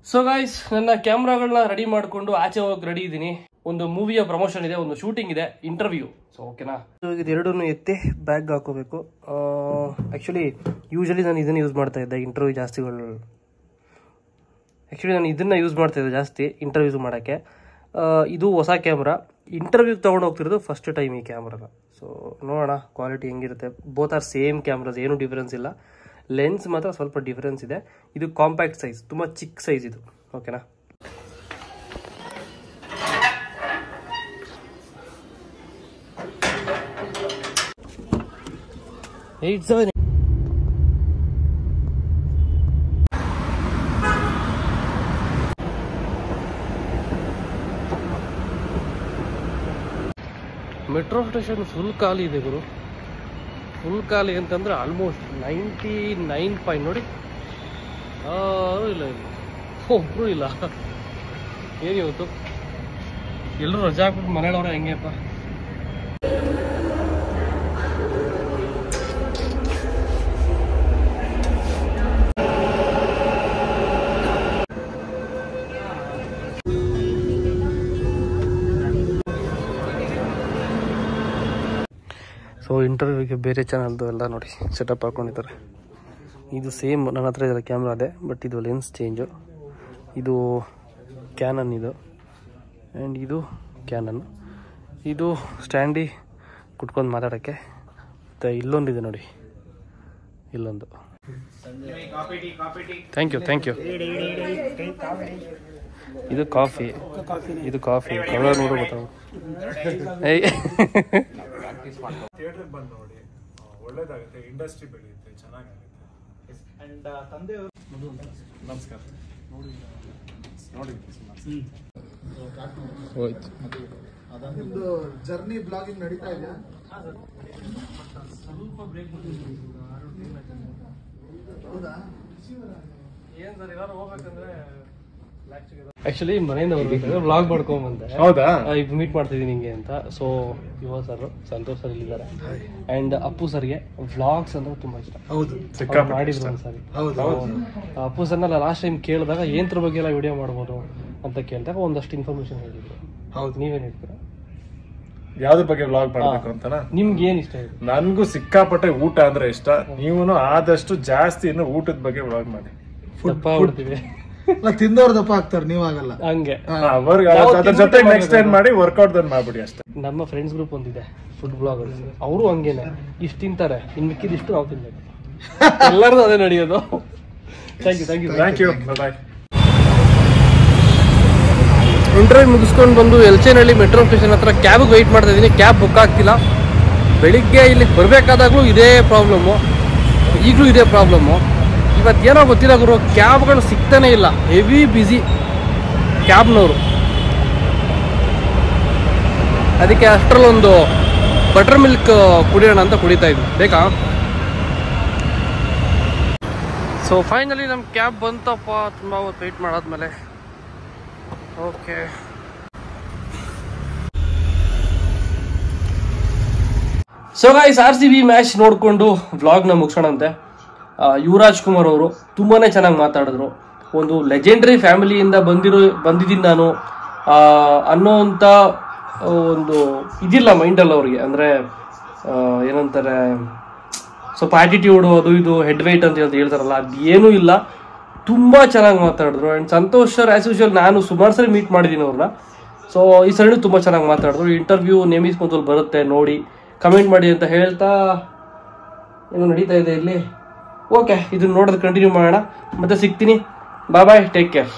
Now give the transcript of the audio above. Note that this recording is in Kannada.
ಸೊ ಗೈಸ್, ನನ್ನ ಕ್ಯಾಮ್ರಾಗಳನ್ನ ರೆಡಿ ಮಾಡಿಕೊಂಡು ಆಚೆ ಹೋಗಕ್ಕೆ ರೆಡಿ ಇದ್ದೀನಿ. ಒಂದು ಮೂವಿಯ ಪ್ರಮೋಷನ್ ಇದೆ, ಒಂದು ಶೂಟಿಂಗ್ ಇದೆ, ಇಂಟರ್ವ್ಯೂ. ಸೊ ಓಕೆನಾ, ಇದೆರಡೂ ಎತ್ತಿ ಬ್ಯಾಗ್ ಹಾಕೋಬೇಕು. ಆ್ಯಕ್ಚುಲಿ ಯೂಶಲಿ ನಾನು ಇದನ್ನು ಯೂಸ್ ಮಾಡ್ತಾ ಇದ್ದೆ ಇಂಟರ್ವ್ಯೂ ಜಾಸ್ತಿಗಳು. ಆ್ಯಕ್ಚುಲಿ ನಾನು ಇದನ್ನು ಯೂಸ್ ಮಾಡ್ತಾ ಇದ್ದೆ ಜಾಸ್ತಿ ಇಂಟರ್ವ್ಯೂಸ್ ಮಾಡೋಕ್ಕೆ. ಇದು ಹೊಸ ಕ್ಯಾಮ್ರಾ, ಇಂಟರ್ವ್ಯೂಗೆ ತೊಗೊಂಡು ಹೋಗ್ತಿರೋದು ಫಸ್ಟ್ ಟೈಮ್ ಈ ಕ್ಯಾಮ್ರಾನ. ಸೊ ನೋಡೋಣ ಕ್ವಾಲಿಟಿ ಹೆಂಗಿರುತ್ತೆ. ಬೋತ್ ಆರ್ ಸೇಮ್ ಕ್ಯಾಮ್ರಾಸ್, ಏನೂ ಡಿಫ್ರೆನ್ಸ್ ಇಲ್ಲ. ಲೆನ್ಸ್ ಮಾತ್ರ ಸ್ವಲ್ಪ ಡಿಫ್ರೆನ್ಸ್ ಇದೆ. ಇದು ಕಾಂಪ್ಯಾಕ್ಟ್ ಸೈಜ್, ತುಂಬ ಚಿಕ್ಕ ಸೈಜ್ ಇದು. ಓಕೆನಾ, ಮೆಟ್ರೋ ಸ್ಟೇಷನ್ ಫುಲ್ ಖಾಲಿ ಇದೆ ಗುರು. ಫುಲ್ ಖಾಲಿ ಅಂತಂದ್ರೆ ಆಲ್ಮೋಸ್ಟ್ 99 ನೋಡಿ. ಇಲ್ಲ ಒಬ್ರು ಇಲ್ಲ. ಏನು ಇವತ್ತು ಎಲ್ಲರೂ ರಜಾ ಹಾಕ್ಬಿಟ್ಟು ಮನೇಳವ್ರೆ ಹೆಂಗೆಪ್ಪ. ಸೊ ಇಂಟರ್ವ್ಯೂಗೆ ಬೇರೆ ಚಾನಲ್ದು ಎಲ್ಲ ನೋಡಿ ಸೆಟಪ್ ಹಾಕೊಂಡಿದ್ದಾರೆ. ಇದು ಸೇಮ್ ನನ್ನ ಹತ್ರ ಇದೆಲ್ಲ ಕ್ಯಾಮ್ರಾ ಅದೇ, ಬಟ್ ಇದು ಲೆನ್ಸ್ ಚೇಂಜು. ಇದು ಕ್ಯಾನನ್ ಇದು, ಆ್ಯಂಡ್ ಇದು ಕ್ಯಾನನ್. ಇದು ಸ್ಟ್ಯಾಂಡಿ ಕುಟ್ಕೊಂಡು ಮಾತಾಡೋಕ್ಕೆ. ಮತ್ತು ಇಲ್ಲೊಂದಿದೆ ನೋಡಿ, ಇಲ್ಲೊಂದು. Thank you. ಇದು ಕಾಫಿ, ಇದು ಕಾಫಿ ಕಲರ್ ನೋಡು ಗೊತ್ತಾಗ. ಥಿಯೇಟರ್ ಬಂದು ನೋಡಿ, ಒಳ್ಳೇದಾಗುತ್ತೆ, ಇಂಡಸ್ಟ್ರಿ ಬೆಳೆಯುತ್ತೆ, ಚೆನ್ನಾಗುತ್ತೆ. ಅಂಡ್ ತಂದೆಯವರು ನಮಸ್ಕಾರ ನೋಡಿ ಹೋಯ್ತು. ನಿಮ್ದು ಜರ್ನಿ ಬ್ಲಾಗಿಂಗ್ ನಡೀತಾ ಇದೆಯಾ? ಸ್ವಲ್ಪ ಬ್ರೇಕ್ ಹೌದಾ? ಏನ್ ಸರ್ ಎಲ್ಲರೂ ಹೋಗ್ಬೇಕಂದ್ರೆ ಆಕ್ಚುಲಿ ಮನೆಯಿಂದ ಬರ್ಬೇಕಾದ್ರೆ ವ್ಲಾಗ್ ಮಾಡ್ಕೊಂಡ್ ಬಂದೆ. ಹೌದಾ? ಈಗ ಮೀಟ್ ಮಾಡ್ತಿದ್ದೀನಿ ನಿಂಗೆ ಅಂತ. So Yuva sir, Santosh sir ಇಲ್ಲಿದ್ದಾರೆ. ಅಂಡ್ ಅಪ್ಪು ಸರ್ಗೆ ವ್ಲಾಗ್ಸ್ ಅಂದ್ರೆ ತುಂಬಾ ಇಷ್ಟ. ಹೌದು, ಮಾಡಿದ್ರು ಒಂದ್ಸರಿ. ಹೌದು. ಅಪ್ಪು ಸರ್ನ ಲಾಸ್ಟ್ ಟೈಮ್ ಕೇಳಿದಾಗ ಏನ್ರ ಬಗ್ಗೆ ಎಲ್ಲ ವಿಡಿಯೋ ಮಾಡ್ಬೋದು ಅಂತ ಕೇಳಿದಾಗ ಒಂದಷ್ಟು ಇನ್ಫಾರ್ಮೇಶನ್ ಹೇಳಿದ್ರು. ಹೌದು, ನೀವೇನ್ ಹೇಳ್ತೀರಾ? ಯಾವ್ದ್ರ ಬಗ್ಗೆ ವ್ಲಾಗ್ ಮಾಡ್ಬೇಕು ಅಂತನಾ? ನಿಮ್ಗೆ ಏನ್ ಇಷ್ಟ ಇದೆ? ನನ್ಗೂ ಸಿಕ್ಕಾಪಟ್ಟೆ ಊಟ ಅಂದ್ರೆ ಇಷ್ಟ. ನೀವು ಆದಷ್ಟು ಜಾಸ್ತಿ ಇನ್ನು ಊಟದ ಬಗ್ಗೆ ವ್ಲಾಗ್ ಮಾಡಿ. ದಪ್ಪ ಆಗ್ಬಿಡ್ತೀವಿ. ತಿಂದವ್ರ ದಪ್ಪ ಆಗ್ತಾರೆ, ನೀವಾಗಲ್ಲ. ಹಂಗೆ ಅದ್ರ ಜೊತೆ ನೆಕ್ಸ್ಟ್ ಏನ್ ಮಾಡಿ ವರ್ಕೌಟ್ ಮಾಡ್ಬಿಡಿ ಅಷ್ಟೇ. ನಮ್ಮ ಫ್ರೆಂಡ್ಸ್ ಗ್ರೂಪ್ ಒಂದಿದೆ, ಫುಡ್ ಬ್ಲಾಗರ್ಸ್. ಅವರು ಹಂಗೇನೆ, ಇಷ್ಟು ತಿಂತಾರೆ, ಇನ್ ಮಿಕ್ಕಿದಿಷ್ಟು ನಾವು ತಿನ್ಬೇಕು. ಎಲ್ಲರದು ಅದೇ ನಡೆಯೋದು. Thank you. ಬಾಯ್. ಇಂಟರ್ವ್ಯೂ ಮುಗಿಸ್ಕೊಂಡು ಬಂದು ಎಲ್ಚೇನಹಳ್ಳಿ ಮೆಟ್ರೋ ಸ್ಟೇಷನ್ ಹತ್ರ ಕ್ಯಾಬ್ಗೆ ವೆಯ್ಟ್ ಮಾಡ್ತಾ ಇದ್ದೀನಿ. ಕ್ಯಾಬ್ ಬುಕ್ ಆಗ್ತಿಲ್ಲ. ಬೆಳಿಗ್ಗೆ ಇಲ್ಲಿಗೆ ಬರಬೇಕಾದಾಗಲೂ ಇದೇ ಪ್ರಾಬ್ಲಮ್ಮು, ಈಗಲೂ ಇದೇ ಪ್ರಾಬ್ಲಮ್ಮು. ಇವತ್ತೇನೋ ಗೊತ್ತಿಲ್ಲ ಗುರು, ಕ್ಯಾಬ್ಗಳು ಸಿಗ್ತಾನೆ ಇಲ್ಲ. ಹೆವಿ ಬ್ಯುಸಿ ಕ್ಯಾಬ್ನವರು. ಅದಕ್ಕೆ ಅಷ್ಟರಲ್ಲೊಂದು ಬಟರ್ ಮಿಲ್ಕ್ ಕುಡಿಯೋಣ ಅಂತ ಕುಡಿತಾ ಇದ್ವಿ. ಬೇಕಾ? ಸೊ ಫೈನಲಿ ನಮ್ಮ ಕ್ಯಾಬ್ ಬಂತಪ್ಪ. ತುಂಬ ಹೊತ್ತು ವೆಯ್ಟ್ ಮಾಡಾದ್ಮೇಲೆ. Okay, so guys, RCB match ನೋಡಿಕೊಂಡು ವ್ಲಾಗ್ನ ಮುಗಿಸೋಣಂತೆ. ಯುವರಾಜ್ ಕುಮಾರ್ ಅವರು ತುಂಬಾ ಚೆನ್ನಾಗಿ ಮಾತಾಡಿದ್ರು. ಒಂದು ಲೆಜೆಂಡ್ರಿ ಫ್ಯಾಮಿಲಿಯಿಂದ ಬಂದಿದ್ದೀನಿ ನಾನು ಅನ್ನೋವಂಥ ಒಂದು ಇದಿಲ್ಲ ಮೈಂಡಲ್ಲಿ ಅವ್ರಿಗೆ. ಅಂದರೆ ಏನಂತಾರೆ, ಸ್ವಲ್ಪ ಆ್ಯಟಿಟ್ಯೂಡು, ಅದು ಇದು ಹೆಡ್ ವೆಯ್ಟ್ ಅಂತ ಹೇಳ್ತಾರಲ್ಲ, ಅದು ಏನೂ ಇಲ್ಲ. ತುಂಬ ಚೆನ್ನಾಗಿ ಮಾತಾಡಿದ್ರು. And Santosh sir as usual ನಾನು ಸುಮಾರು ಸರಿ ಮೀಟ್ ಮಾಡಿದ್ದೀನಿ ಅವ್ರನ್ನ. ಸೊ ಈ ಸರಿ ತುಂಬ ಚೆನ್ನಾಗಿ ಮಾತಾಡಿದ್ರು. ಇಂಟರ್ವ್ಯೂ ನೇಮಿಸ್ ಮೊದಲು ಬರುತ್ತೆ, ನೋಡಿ ಕಮೆಂಟ್ ಮಾಡಿ ಅಂತ ಹೇಳ್ತಾ ಏನೋ ನಡೀತಾ ಇದೆ ಇಲ್ಲಿ. ಓಕೆ, ಇದನ್ನ ನೋಡೋದು ಕಂಟಿನ್ಯೂ ಮಾಡೋಣ. ಮತ್ತೆ ಸಿಗ್ತೀನಿ. ಬಾಯ್, ಟೇಕ್ ಕೇರ್.